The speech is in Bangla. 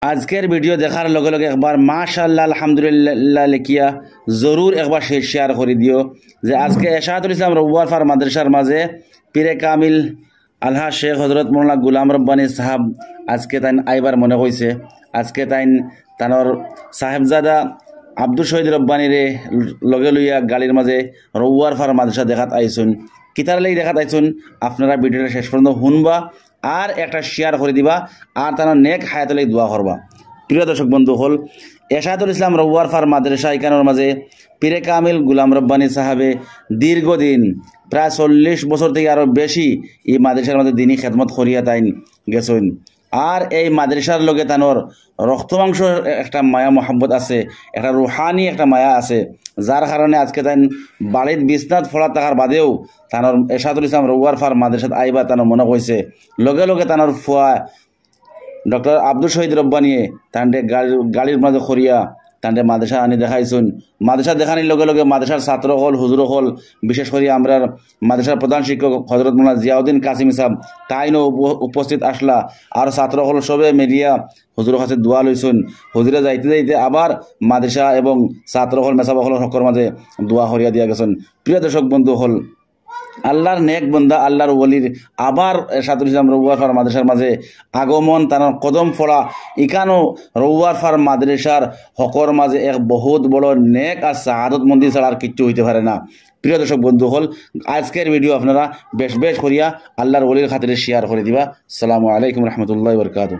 আজকের ভিডিও দেখার লগে লগে একবার মাশাআল্লাহ আলহামদুলিল্লাহ লিখিয়া জরুর একবার শেয়ার করে দিও যে আজকে এশাহাতুল ইসলাম রউয়ার ফার মাদ্রাসার মাঝে পীরে কামিল আলহা শেখ হজরত মৌলানা গুলাম রব্বানী সাহাব আজকে তাই আইবার মনে হয়েছে। আজকে তানোর সাহেবজাদা আব্দুল শহীদ রব্বানীরে লগে লইয়া গাড়ির মাঝে রউয়ার ফার মাদ্রাসা দেখাত আইসুন। কিতার লাগি দেখাত আইসুন আপনারা ভিডিওটা শেষ পর্যন্ত শুনবা আর একটা শেয়ার করে দিবা আর তার নেক হায়াতলে দোয়া করবা। প্রিয় দর্শক বন্ধু হল এশাহাতুল ইসলাম রউয়ার ফার মাদ্রাসা ইকানোর মাঝে পীরে কামিল গুলাম রব্বানী সাহাবে দীর্ঘদিন প্রায় 40 বছর থেকে আরও বেশি এই মাদ্রাসার মাঝে দিনী খেদমত করিয়া তাইন গেছেন। আর এই মাদ্রাসার লগে তানোর রক্তমাংস একটা মায়া মোহাম্মত আছে, একটা রুহানি একটা মায়া আছে, যার কারণে আজকে তাই বাড়ির বিছনাত ফলা থাকার বাদেও তানোর এশাহাতুল ইসলাম রউয়ার ফার মাদ্রাসাত আইবা তানোর মনে কইছে। লগে লগে তানোর ফুয়া ডক্টর আব্দুল শহীদ রব্বানিয়ে তান্ডে গাড়ির মাঝে খরিয়া তান্ডে মাদ্রাসা আনি দেখাইছুন। মাদ্রাসা দেখানির লগে লগে মাদ্রাসার ছাত্র হল হুজুর হল, বিশেষ করে আমরা মাদ্রাসার প্রধান শিক্ষক হজরত মৌলানা জিয়াউদ্দিন কাসিম সাহেব তাইনও উপস্থিত আসলা। আর ছাত্র হল সবে মিলিয়া হুজুরের কাছে দোয়া লইছুন। হুজুরে যাইতে যাইতে আবার মাদ্রাসা এবং ছাত্র হল মেসাবা হল হকর মাঝে দোয়া করিয়া দিয়া গেছেন। প্রিয় দর্শক বন্ধু হল আল্লাহর নেক বন্দা আল্লাহর ওলির আবার এশাহাতুল ইসলাম রউয়ার ফার মাদ্রাসার মাঝে আগমন তার কদম ফোড়া ইকানো রউয়ার ফার মাদ্রাসার হকর মাঝে এক বহুত বড় নেক আর সাহাদত মন্দির ছাড়া আর কিচ্ছু হইতে পারে না। প্রিয় দর্শক বন্ধু হল আজকের ভিডিও আপনারা বেশ বেশ করিয়া আল্লাহর ওলির খাতিরে শেয়ার করে দিবা। আসসালামু আলাইকুম রহমতুল্লাহি ওয়া বারাকাতুহু।